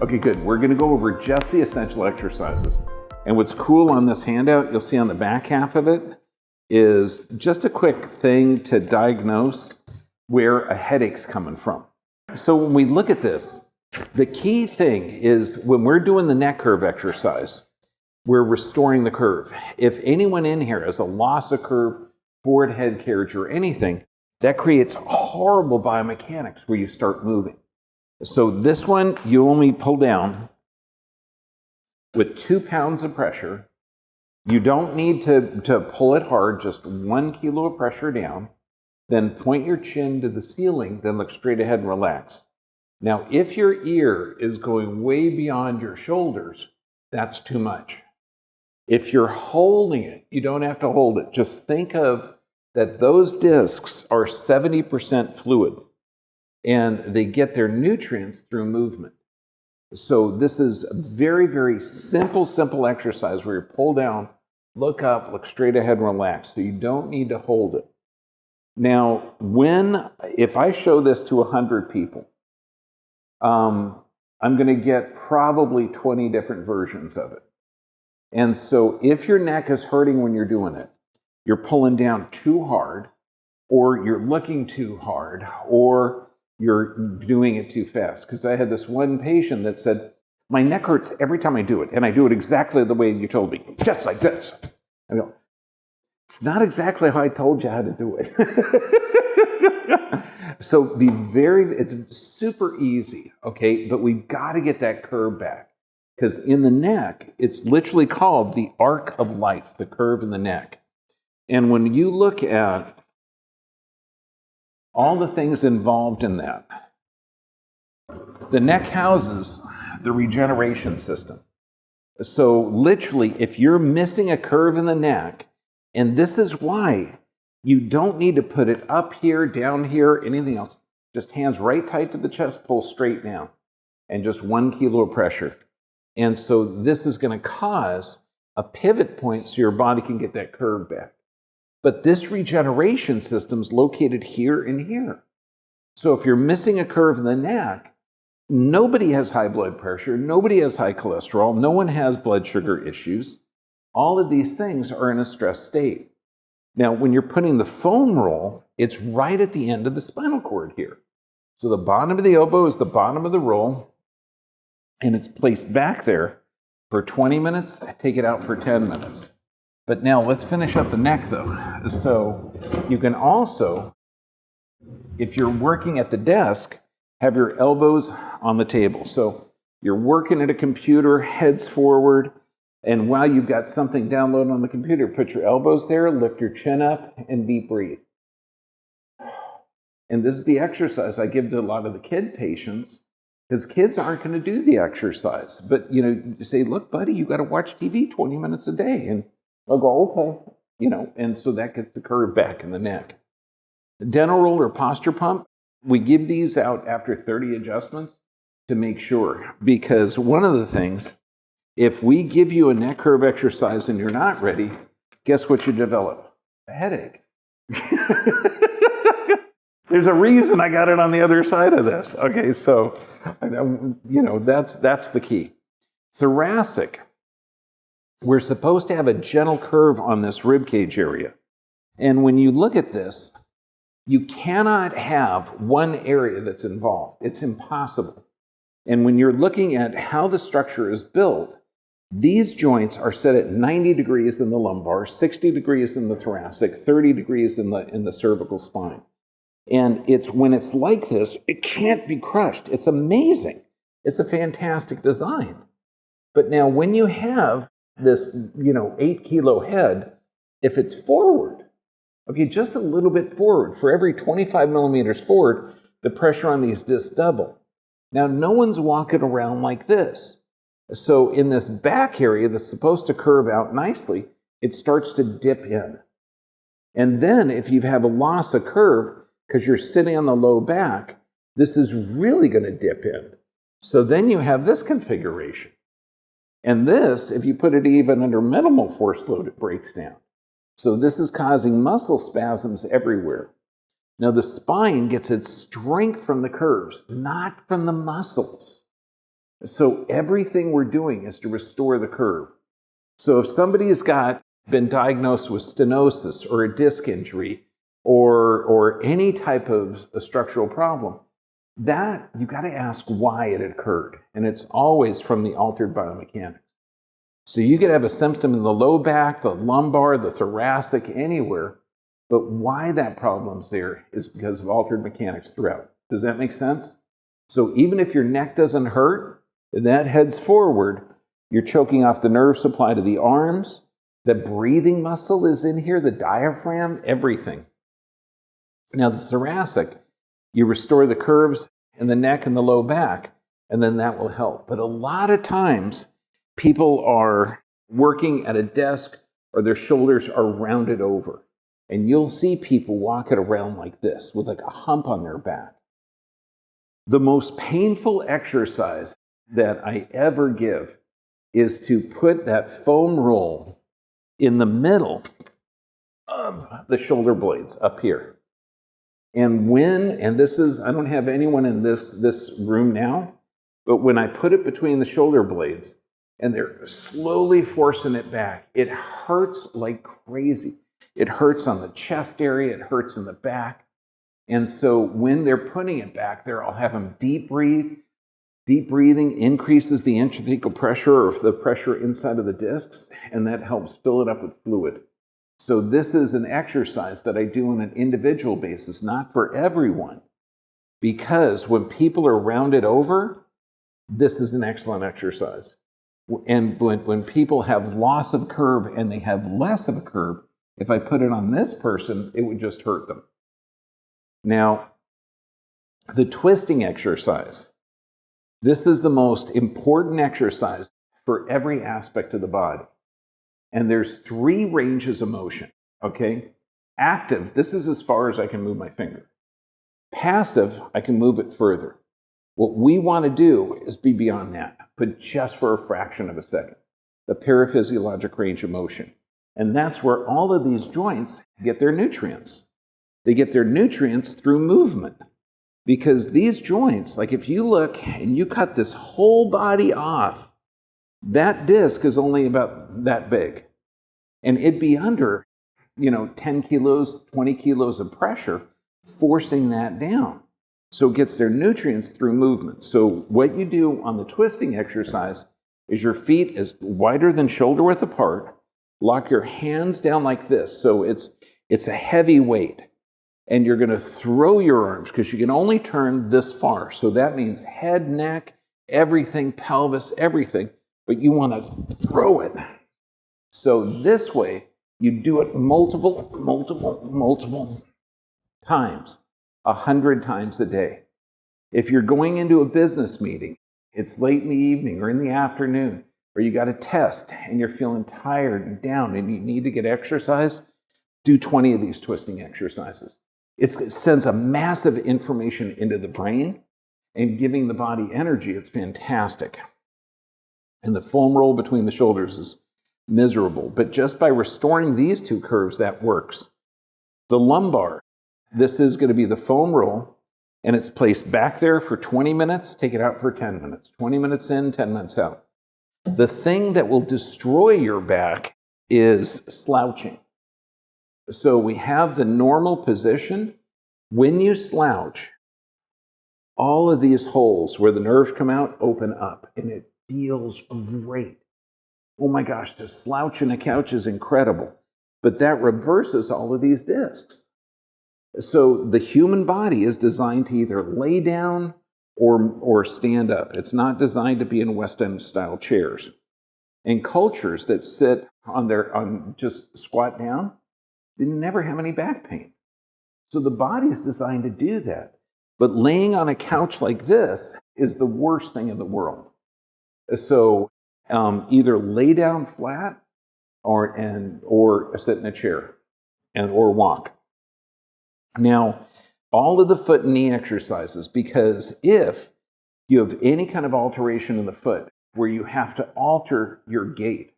Okay, good. We're going to go over just the essential exercises. And what's cool on this handout, you'll see on the back half of it, is just a quick thing to diagnose where a headache's coming from. So when we look at this, the key thing is when we're doing the neck curve exercise, we're restoring the curve. If anyone in here has a loss of curve, forward head carriage, or anything, that creates horrible biomechanics where you start moving. So this one, you only pull down with 2 pounds of pressure. You don't need to pull it hard, just 1 kilo of pressure down. Then point your chin to the ceiling, then look straight ahead and relax. Now, if your ear is going way beyond your shoulders, that's too much. If you're holding it, you don't have to hold it. Just think of that those discs are 70% fluid, and they get their nutrients through movement. So this is a very, very simple exercise where you pull down, look up, look straight ahead, and relax. So you don't need to hold it. Now, if I show this to 100 people, I'm going to get probably 20 different versions of it. And so if your neck is hurting when you're doing it, you're pulling down too hard, or you're looking too hard, or you're doing it too fast. Because I had this one patient that said, my neck hurts every time I do it, and I do it exactly the way you told me, just like this. I go, it's not exactly how I told you how to do it. So it's super easy, okay? But we've got to get that curve back. Because in the neck, it's literally called the arc of life, the curve in the neck. And when you look at all the things involved in that, the neck houses the regeneration system. So literally, if you're missing a curve in the neck, and this is why you don't need to put it up here, down here, anything else. Just hands right tight to the chest, pull straight down, and just 1 kilo of pressure. And so this is going to cause a pivot point so your body can get that curve back. But this regeneration system is located here and here. So if you're missing a curve in the neck, nobody has high blood pressure, nobody has high cholesterol, no one has blood sugar issues. All of these things are in a stress state. Now, when you're putting the foam roll, it's right at the end of the spinal cord here. So the bottom of the elbow is the bottom of the roll, and it's placed back there for 20 minutes, take it out for 10 minutes. But now let's finish up the neck though. So you can also, if you're working at the desk, have your elbows on the table. So you're working at a computer, heads forward, and while you've got something downloaded on the computer, put your elbows there, lift your chin up, and deep breathe. And this is the exercise I give to a lot of the kid patients, because kids aren't going to do the exercise. But, you say, look, buddy, you got to watch TV 20 minutes a day. And I'll go, okay, and so that gets the curve back in the neck. The dental roll or posture pump, we give these out after 30 adjustments to make sure. Because one of the things, if we give you a neck curve exercise and you're not ready, guess what you develop? A headache. There's a reason I got it on the other side of this. Okay, so, that's the key. Thoracic. We're supposed to have a gentle curve on this rib cage area. And when you look at this, you cannot have one area that's involved. It's impossible. And when you're looking at how the structure is built, these joints are set at 90 degrees in the lumbar, 60 degrees in the thoracic, 30 degrees in the cervical spine. And when it's like this, it can't be crushed. It's amazing. It's a fantastic design. But now when you have this, 8 kilo head, if it's forward, okay, just a little bit forward, for every 25 millimeters forward, the pressure on these discs double. Now, no one's walking around like this. So in this back area that's supposed to curve out nicely, it starts to dip in. And then if you have a loss of curve, because you're sitting on the low back, this is really going to dip in. So then you have this configuration. And this, if you put it even under minimal force load, it breaks down. So this is causing muscle spasms everywhere. Now the spine gets its strength from the curves, not from the muscles. So everything we're doing is to restore the curve. So if somebody has been diagnosed with stenosis or a disc injury or any type of a structural problem, that you got to ask why it occurred. And it's always from the altered biomechanics. So you could have a symptom in the low back, the lumbar, the thoracic, anywhere, but why that problem's there is because of altered mechanics throughout. Does that make sense? So even if your neck doesn't hurt, and that heads forward, you're choking off the nerve supply to the arms. The breathing muscle is in here, the diaphragm, everything. Now, the thoracic, you restore the curves in the neck and the low back, and then that will help. But a lot of times, people are working at a desk or their shoulders are rounded over. And you'll see people walking around like this with like a hump on their back. The most painful exercise that I ever give is to put that foam roll in the middle of the shoulder blades up here. And this is, I don't have anyone in this room now, but when I put it between the shoulder blades and they're slowly forcing it back, it hurts like crazy. It hurts on the chest area, it hurts in the back. And so when they're putting it back there, I'll have them deep breathe. Deep breathing increases the intrathecal pressure or the pressure inside of the discs, and that helps fill it up with fluid. So this is an exercise that I do on an individual basis, not for everyone. Because when people are rounded over, this is an excellent exercise. And when people have loss of curve and they have less of a curve, if I put it on this person, it would just hurt them. Now, the twisting exercise. This is the most important exercise for every aspect of the body. And there's 3 ranges of motion, okay? Active, this is as far as I can move my finger. Passive, I can move it further. What we want to do is be beyond that, but just for a fraction of a second. The paraphysiologic range of motion. And that's where all of these joints get their nutrients. They get their nutrients through movement. Because these joints, like if you look and you cut this whole body off, that disc is only about that big. And it'd be under, 10 kilos, 20 kilos of pressure, forcing that down. So it gets their nutrients through movement. So what you do on the twisting exercise is your feet is wider than shoulder width apart. Lock your hands down like this. So it's a heavy weight. And you're going to throw your arms because you can only turn this far. So that means head, neck, everything, pelvis, everything. But you want to throw it. So this way, you do it multiple times, 100 times a day. If you're going into a business meeting, it's late in the evening or in the afternoon, or you got a test and you're feeling tired and down and you need to get exercise, do 20 of these twisting exercises. It sends a massive information into the brain and giving the body energy. It's fantastic. And the foam roll between the shoulders is miserable. But just by restoring these 2 curves, that works. The lumbar, this is going to be the foam roll, and it's placed back there for 20 minutes, take it out for 10 minutes. 20 minutes in, 10 minutes out. The thing that will destroy your back is slouching. So we have the normal position. When you slouch, all of these holes where the nerves come out open up, and it feels great. Oh my gosh, to slouch in a couch is incredible. But that reverses all of these discs. So the human body is designed to either lay down or stand up. It's not designed to be in West End style chairs. And cultures that sit on just squat down, they never have any back pain. So the body is designed to do that. But laying on a couch like this is the worst thing in the world. So either lay down flat or sit in a chair or walk. Now, all of the foot and knee exercises, because if you have any kind of alteration in the foot where you have to alter your gait,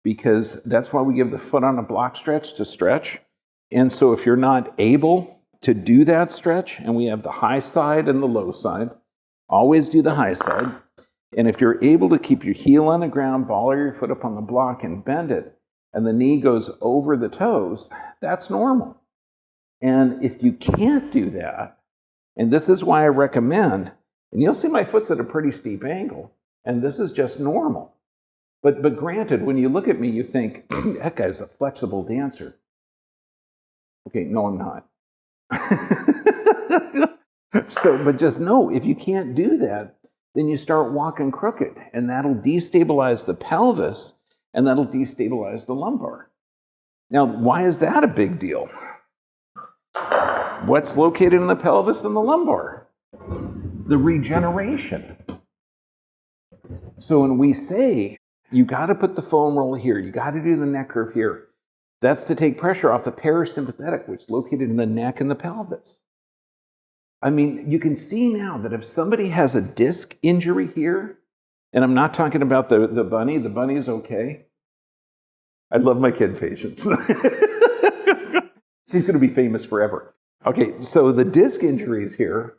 because that's why we give the foot on a block stretch to stretch. And so if you're not able to do that stretch, and we have the high side and the low side, always do the high side. And if you're able to keep your heel on the ground, ball your foot up on the block and bend it, and the knee goes over the toes, that's normal. And if you can't do that, and this is why I recommend, and you'll see my foot's at a pretty steep angle, and this is just normal. But granted, when you look at me, you think, that guy's a flexible dancer. Okay, no, I'm not. But just know, if you can't do that, then you start walking crooked, and that'll destabilize the pelvis, and that'll destabilize the lumbar. Now, why is that a big deal? What's located in the pelvis and the lumbar? The regeneration. So when we say, you got to put the foam roll here, you got to do the neck curve here, that's to take pressure off the parasympathetic, which is located in the neck and the pelvis. I mean, you can see now that if somebody has a disc injury here, and I'm not talking about the bunny is okay. I love my kid patients. She's going to be famous forever. Okay, so the disc injuries here,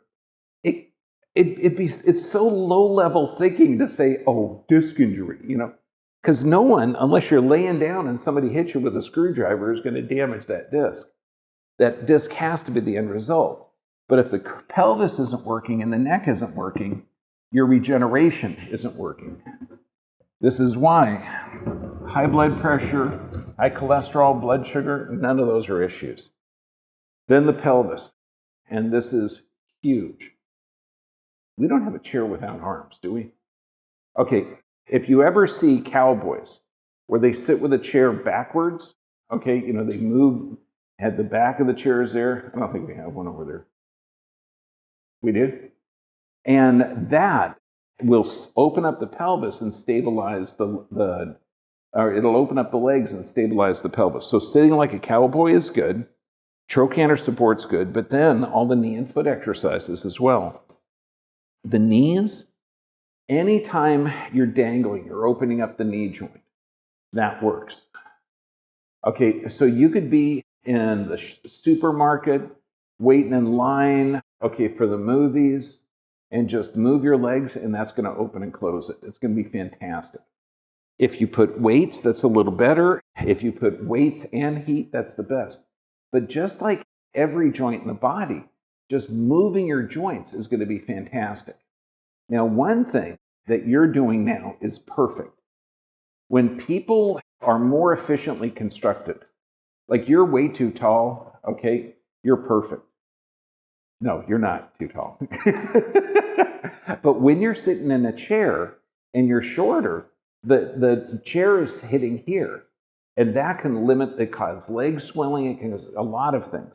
it's so low-level thinking to say, oh, disc injury, because no one, unless you're laying down and somebody hits you with a screwdriver, is going to damage that disc. That disc has to be the end result. But if the pelvis isn't working and the neck isn't working, your regeneration isn't working. This is why high blood pressure, high cholesterol, blood sugar, none of those are issues. Then the pelvis, and this is huge. We don't have a chair without arms, do we? Okay, if you ever see cowboys where they sit with a chair backwards, okay, they move, had the back of the chairs there. I don't think we have one over there. We do? And that will open up the pelvis and stabilize or it'll open up the legs and stabilize the pelvis. So sitting like a cowboy is good. Trochanter support's good, but then all the knee and foot exercises as well. The knees, anytime you're dangling, you're opening up the knee joint. That works. Okay, so you could be in the supermarket, waiting in line, okay, for the movies, and just move your legs, and that's going to open and close it. It's going to be fantastic. If you put weights, that's a little better. If you put weights and heat, that's the best. But just like every joint in the body, just moving your joints is going to be fantastic. Now, one thing that you're doing now is perfect. When people are more efficiently constructed, like you're way too tall, okay, you're perfect. No, you're not too tall. But when you're sitting in a chair and you're shorter, the chair is hitting here. And that can cause leg swelling, it can cause a lot of things.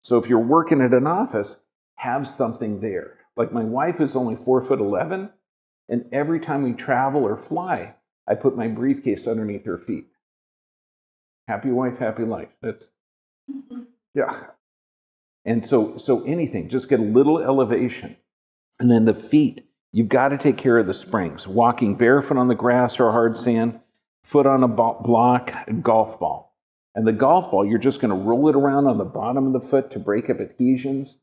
So if you're working at an office, have something there. Like my wife is only 4'11", and every time we travel or fly, I put my briefcase underneath her feet. Happy wife, happy life. That's, yeah. And so anything, just get a little elevation. And then the feet, you've got to take care of the springs. Walking barefoot on the grass or hard sand, foot on a block, a golf ball. And the golf ball, you're just going to roll it around on the bottom of the foot to break up adhesions.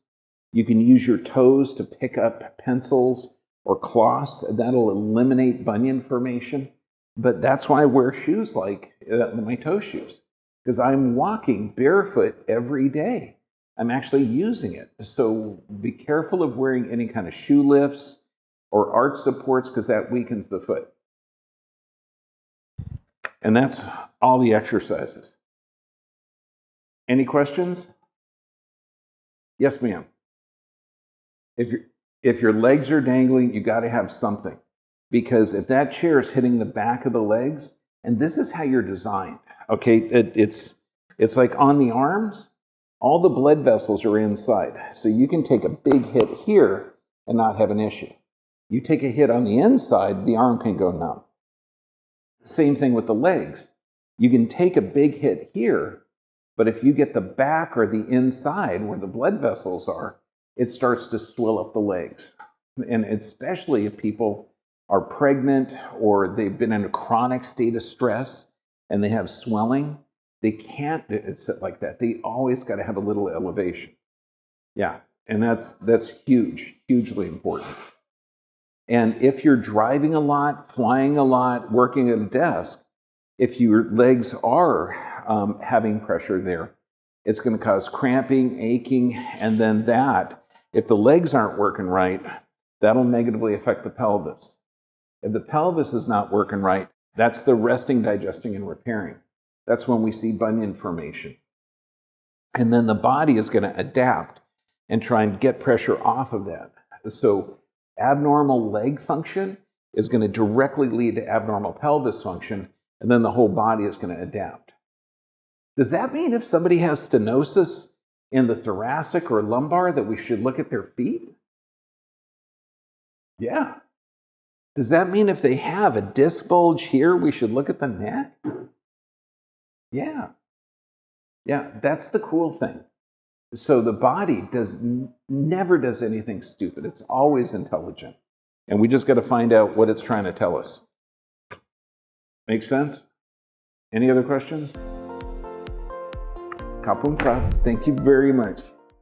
You can use your toes to pick up pencils or cloths. That'll eliminate bunion formation. But that's why I wear shoes like my toe shoes, because I'm walking barefoot every day. I'm actually using it. So be careful of wearing any kind of shoe lifts or arch supports, because that weakens the foot. And that's all the exercises. Any questions? Yes, ma'am. If your legs are dangling, you got to have something. Because if that chair is hitting the back of the legs, and this is how you're designed, okay? It's like on the arms, all the blood vessels are inside. So you can take a big hit here and not have an issue. You take a hit on the inside, the arm can go numb. Same thing with the legs. You can take a big hit here, but if you get the back or the inside where the blood vessels are, it starts to swell up the legs. And especially if people are pregnant or they've been in a chronic state of stress and they have swelling, they can't sit like that. They always got to have a little elevation. Yeah, and that's huge, hugely important. And if you're driving a lot, flying a lot, working at a desk, if your legs are having pressure there, it's going to cause cramping, aching, and then that, if the legs aren't working right, that'll negatively affect the pelvis. If the pelvis is not working right, that's the resting, digesting, and repairing. That's when we see bunion formation. And then the body is going to adapt and try and get pressure off of that. So abnormal leg function is going to directly lead to abnormal pelvis function, and then the whole body is going to adapt. Does that mean if somebody has stenosis in the thoracic or lumbar that we should look at their feet? Yeah. Does that mean if they have a disc bulge here, we should look at the neck? Yeah. Yeah, that's the cool thing. So the body never does anything stupid. It's always intelligent. And we just got to find out what it's trying to tell us. Make sense? Any other questions? Kapun Pra, thank you very much.